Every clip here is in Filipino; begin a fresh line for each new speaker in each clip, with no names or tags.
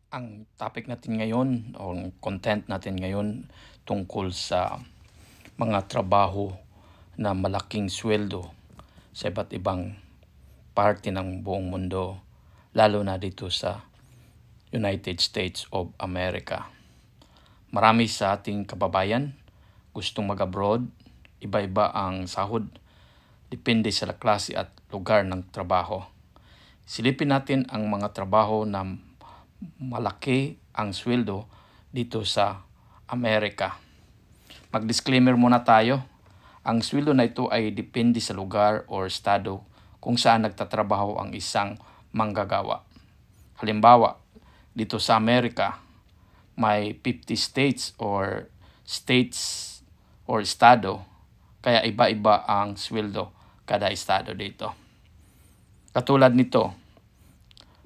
Ang topic natin ngayon o content natin ngayon tungkol sa mga trabaho na malaking sweldo sa iba't ibang parte ng buong mundo, lalo na dito sa United States of America. Marami sa ating kababayan gustong mag-abroad, iba-iba ang sahod, depende sa klase at lugar ng trabaho. Silipin natin ang mga trabaho na malaki ang sweldo dito sa Amerika. Mag-disclaimer muna tayo. Ang sweldo na ito ay depende sa lugar o estado kung saan nagtatrabaho ang isang manggagawa. Halimbawa, dito sa Amerika, may 50 states or estado, kaya iba-iba ang sweldo kada estado dito. Katulad nito,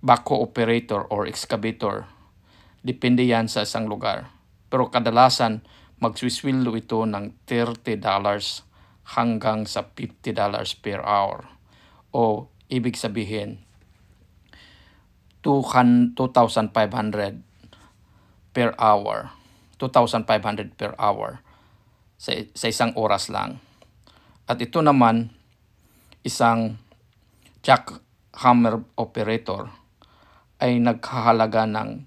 backhoe operator or excavator, depende yan sa isang lugar. Pero kadalasan, magswisweldo ito ng $30 hanggang sa $50 per hour. O ibig sabihin, 2,500 per hour. 2,500 per hour sa isang oras lang. At ito naman, isang jackhammer operator ay nagkahalaga ng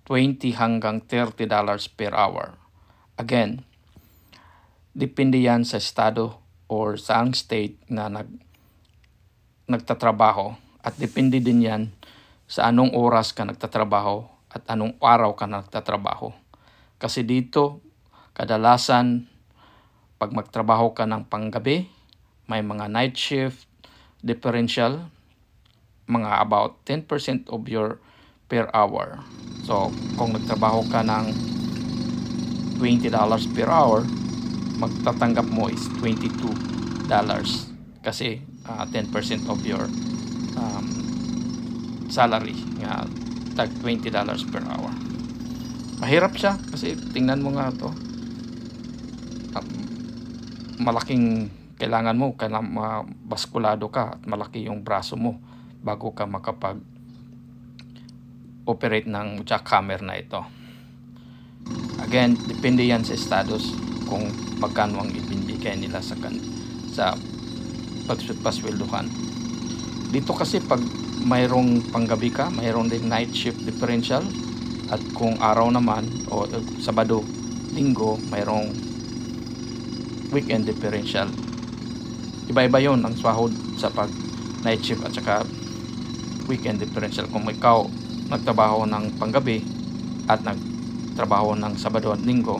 $20 hanggang $30 per hour. Again, depende yan sa estado or sa ang state na nagtatrabaho, at depende din yan sa anong oras ka nagtatrabaho at anong araw ka nagtatrabaho. Kasi dito, kadalasan, pag magtrabaho ka ng panggabi, may mga night shift differential, mga about 10% of your per hour. So, kung nagtrabaho ka ng $20 per hour, magtatanggap mo is $22 kasi 10% of your salary, tag $20 per hour. Mahirap siya kasi tingnan mo nga to, malaking kailangan mo, baskulado ka at malaki yung braso mo bago ka makapag-operate ng jackhammer na ito. Again, depende yan sa estados kung magkano ang ibinigay nila sa pasweldohan. Dito kasi pag mayroong panggabi ka, mayroong din night shift differential, at kung araw naman o Sabado, Linggo, mayroong weekend differential. Iba-iba yon ang sahod sa pag night shift at saka weekend differential. Kung ikaw nagtrabaho ng panggabi at nagtrabaho ng Sabado at Linggo,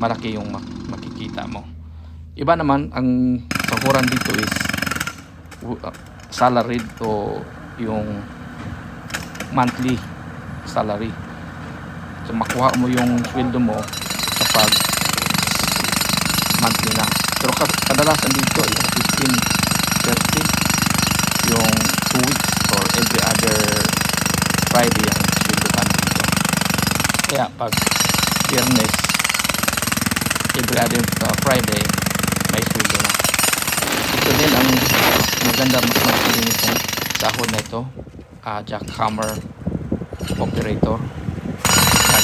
malaki yung makikita mo. Iba naman ang sahuran dito is salaried o yung monthly salary. So makuha mo yung sweldo mo kapag monthly na. Pero kadalasan dito ay 15-30 yung 2 weeks or every other Friday ang sweldohan dito. Kaya pag Biyernes, every other Friday, may sweldo na. Ito din ang maganda, mas maganda itong sahod na ito, jackhammer operator. At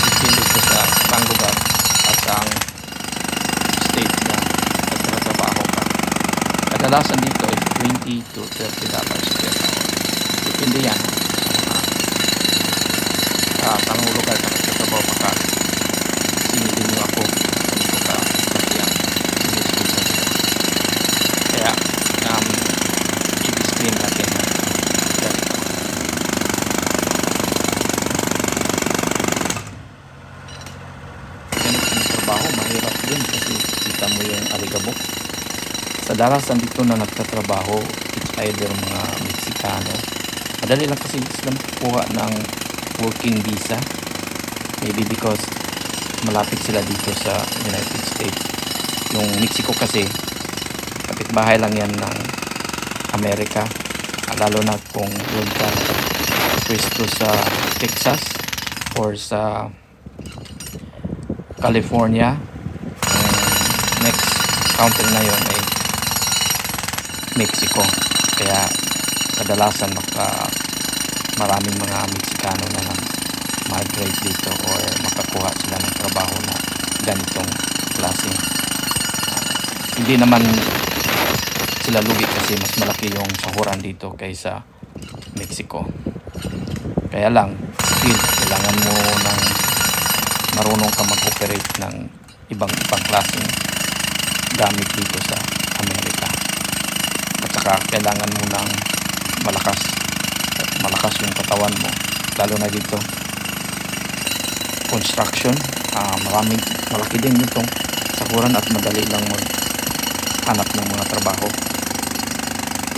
depende ito sa isang lugar at sa state na nagtatrabaho ka. Kadalasan dito ay $20 to $30 per hour. Depende yan sa anong lugar ka nagtatrabaho pa ka. Sinilin nyo ako dito ka kasi ang sinisipin sa dito. Kaya i-disclaim natin na trabaho, mahirap din kasi kita mo yung aligabok. Sa darasan dito na nagtatrabaho, it's either mga Meksikano. Madali lang kasi sila kukuha ng working visa. Maybe because malapit sila dito sa United States. Yung Mexico kasi, kapitbahay lang yan ng Amerika. Lalo na kung yun ka pwesto sa Texas or sa California. Next country na yun ay Mexico. Kaya kadalasan maraming mga Meksikano na migrate dito or makakuha sila ng trabaho na ganitong klase. Hindi naman sila lugi kasi mas malaki yung sahuran dito kaysa Mexico. Kaya lang, still, kailangan mo ng marunong ka mag-operate ng ibang klaseng gamit dito sa Amerika. At saka kailangan mo ng malakas yung katawan mo, lalo na dito construction. Malaki din itong sahuran at madali lang maghanap ng mga trabaho.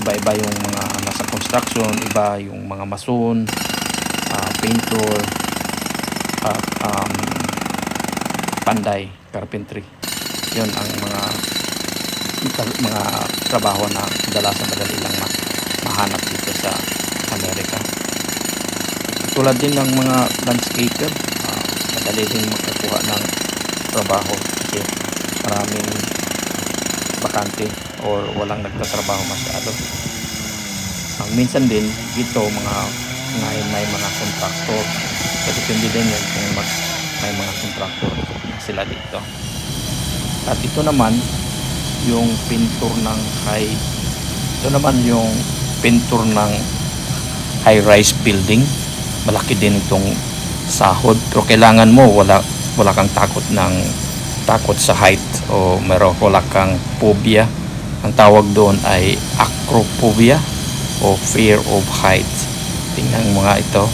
Iba-iba yung mga nasa construction, iba yung mga mason, painter, at panday, carpentry. Yun ang mga trabaho na kadalasan madali lang mahanap dito sa Amerika. Tulad din ng mga landscaper, madali din makakuha ng trabaho kasi maraming bakante or walang nagtatrabaho masyado. Minsan din dito may mga contractor, kasi depende din yan kung may mga contractor sila dito. At ito naman yung pintur ng high-rise building. Malaki din itong sahod, pero kailangan mo wala kang takot sa height o wala kang phobia. Ang tawag doon ay acrophobia o fear of heights. Tingnan mo nga ito,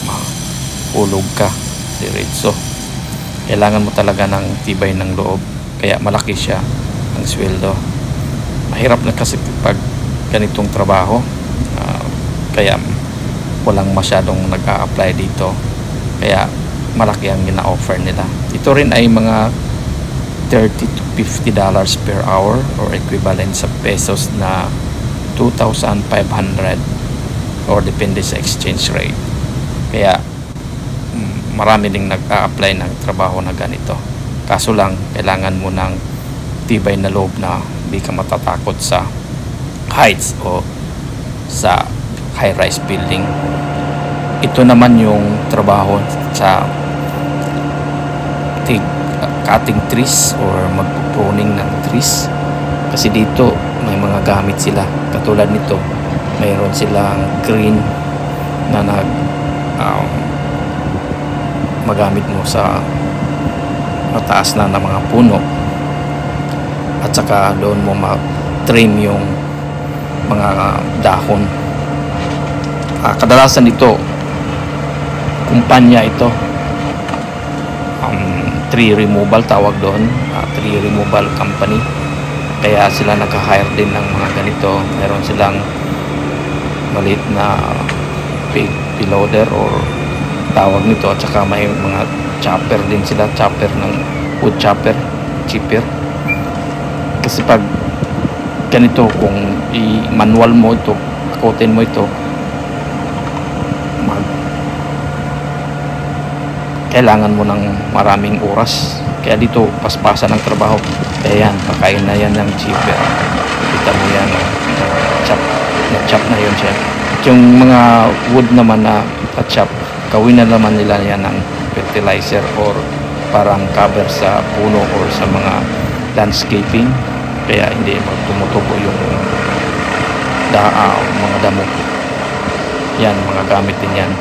mahulog ka diretso. Kailangan mo talaga ng tibay ng loob, kaya malaki siya ang sweldo. Mahirap na kasi pag ganitong trabaho, kaya walang masyadong nag-a-apply dito, kaya malaki ang gina-offer nila. Ito rin ay mga $30 to $50 per hour or equivalent sa pesos na 2,500 or depende sa exchange rate. Kaya marami ding nag-a-apply ng trabaho na ganito. Kaso lang, kailangan mo ng tibay na loob na hindi ka matatakot sa heights o sa high-rise building. Ito naman yung trabaho sa cutting trees or mag-pruning ng trees. Kasi dito may mga gamit sila. Katulad nito, mayroon silang green na magamit mo sa mataas na mga puno, at saka doon mo ma-trim yung mga dahon. Kadalasan ito kumpanya ito, tree removal tawag doon, tree removal company. Kaya sila nag-hire din ng mga ganito. Meron silang maliit na payloader or tawag nito, at saka may mga chopper din sila, chopper ng wood chopper, chipper. Kasi pag ganito, kung i-manual mo ito, akutin mo ito, kailangan mo ng maraming oras. Kaya dito paspasan ng trabaho. Kaya yan, pakain na yan ng chipper. Kita mo yan, chop na yun siya. Yung mga wood naman na chop, gawin na naman nila yan ng fertilizer or parang cover sa puno or sa mga landscaping, kaya hindi tumutubo yung mga damo. Yan, mga gamit din yan.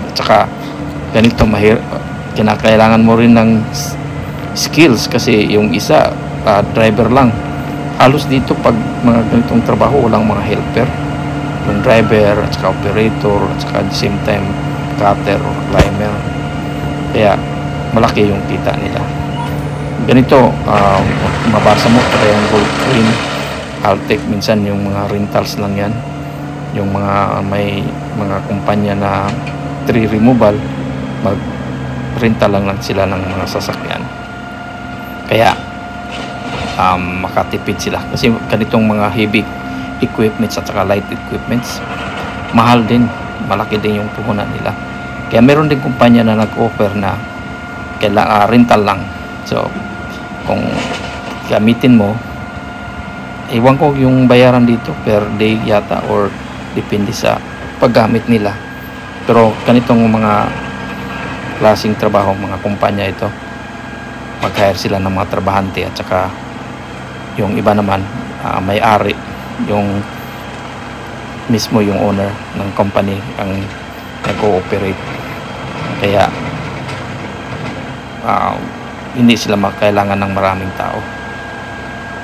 At saka ganito, kinakailangan mo rin ng skills, kasi yung isa driver lang. Halos dito pag mga ganitong trabaho walang mga helper, yung driver at saka operator at saka at the same time cutter or climber. Kaya malaki yung kita nila. Ganito, mabasa mo Triangle Crane, Altec, minsan yung mga rentals lang yan, yung may mga kumpanya na tree removal, mag-rental lang sila ng mga sasakyan. Kaya makatipid sila, kasi ganitong mga heavy equipments at saka light equipments, mahal din, malaki din yung puhunan nila. Kaya meron din kumpanya na nag-offer na rental lang. So kung gamitin mo, iwan ko yung bayaran dito per day yata or depende sa paggamit nila. Pero ganitong mga klaseng trabaho, mga kumpanya ito. Mag-hire sila ng mga trabahante at saka yung iba naman may-ari, yung mismo yung owner ng company ang nag-ooperate. Kaya hindi sila kailangan ng maraming tao.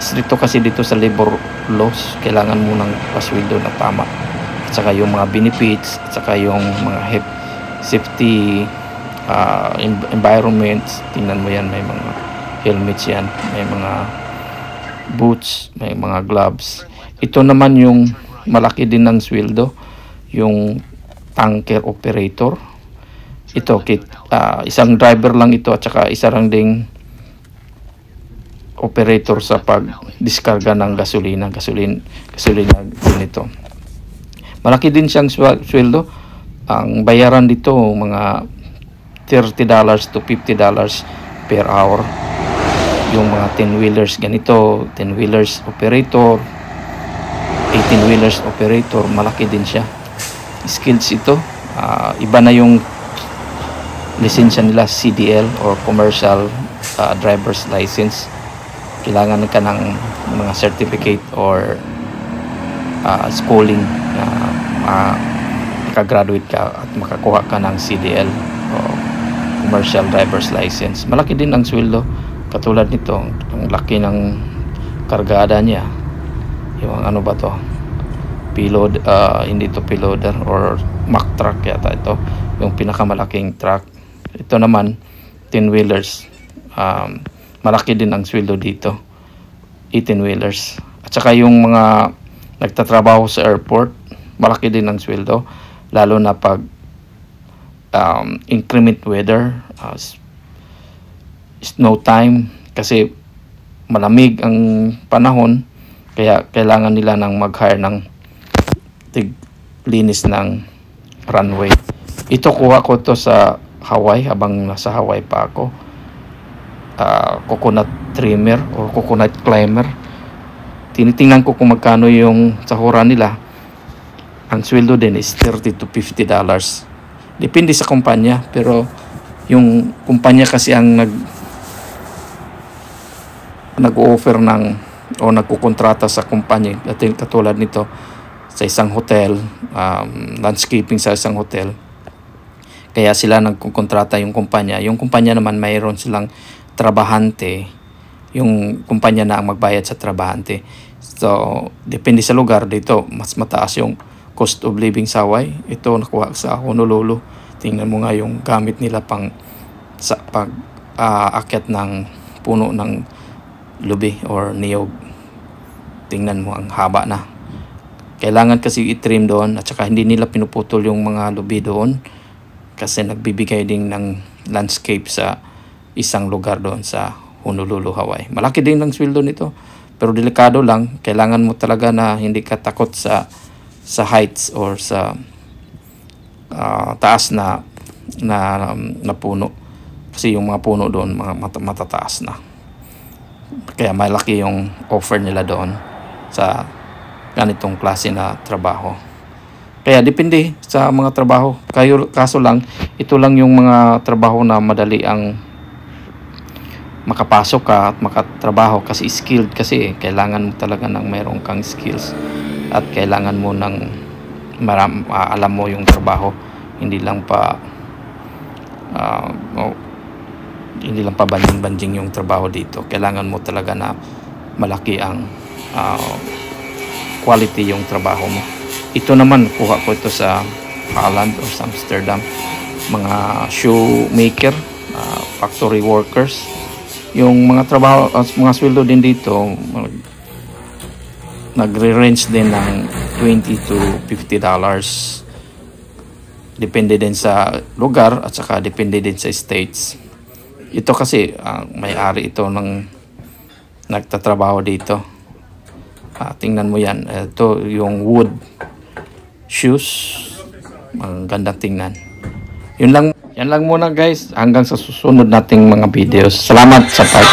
Stricto kasi dito sa labor laws, kailangan mo ng pasweldo na tama, at saka yung mga benefits, at saka yung mga safety environments. Tingnan mo yan, may mga helmets yan, may mga boots, may mga gloves. Ito naman yung malaki din ng sweldo, yung tanker operator. Ito isang driver lang ito, at saka isa lang ding operator sa pag-diskarga ng gasolina din ito. Malaki din siyang sweldo. Ang bayaran dito mga $30 to $50 per hour. Yung mga 10-wheelers ganito, 10-wheelers operator, 18-wheelers operator, malaki din siya. Skills ito. Iba na yung lisensya nila, CDL or Commercial Driver's License. Kailangan ka ng mga certificate or schooling, makagraduate ka at makakuha ka ng CDL o Commercial Driver's License. Malaki din ang sweldo. Katulad nito, ang laki ng kargada niya. Yung ano ba to? Payload, hindi to payloader or Mack truck yata ito. Yung pinakamalaking truck. Ito naman, 10-wheelers. Malaki din ang sweldo dito. 18-wheelers. At saka yung mga nagtatrabaho sa airport, malaki din ang sweldo. Lalo na pag inclement weather, snow time, kasi malamig ang panahon, kaya kailangan nila ng mag-hire ng linis ng runway. Ito kuha ko to sa Hawaii, habang nasa Hawaii pa ako. Coconut trimmer o coconut climber. Tinitingnan ko kung magkano yung sahuran nila. Ang sweldo din is $30 to $50. Depende sa kumpanya, pero yung kumpanya kasi ang nag-offer ng o nagkukontrata sa kumpanya, katulad nito sa isang hotel, landscaping sa isang hotel. Kaya sila nagkukontrata yung kumpanya. Yung kumpanya naman mayroon silang trabahante. Yung kumpanya na ang magbayad sa trabahante. So, depende sa lugar. Dito, mas mataas yung cost of living sa Hawaii. Ito nakuha sa Honolulu. Tingnan mo nga yung gamit nila sa pag-akyat ng puno ng lubi or niyog. Tingnan mo, ang haba na. Kailangan kasi i-trim doon, at saka hindi nila pinuputol yung mga lubi doon kasi nagbibigay din ng landscape sa isang lugar doon sa Honolulu, Hawaii. Malaki din ang sweldo nito, pero delikado lang. Kailangan mo talaga na hindi ka takot sa heights or sa taas na puno, kasi yung mga puno doon mga matataas na. Kaya malaki yung offer nila doon sa ganitong klase na trabaho. Kaya depende sa mga trabaho. Kaso lang, ito lang yung mga trabaho na madali ang makapasok ka at makatrabaho, kasi skilled kasi kailangan mo talaga ng mayroon kang skills at kailangan mo ng alam mo yung trabaho, hindi lang pa banjing-banjing yung trabaho dito. Kailangan mo talaga na malaki ang quality yung trabaho mo. Ito naman, kuha ko ito sa Holland or sa Amsterdam. Mga shoemaker, factory workers. Yung mga trabaho, mga sweldo din dito, nagre-range din ng $20 to $50. Depende din sa lugar at saka depende din sa states. Ito kasi may-ari ito ng nagtatrabaho dito. Tingnan mo yan. Ito yung wood shoes. Ang gandang tingnan. Yan lang muna guys. Hanggang sa susunod nating mga videos. Salamat sa pag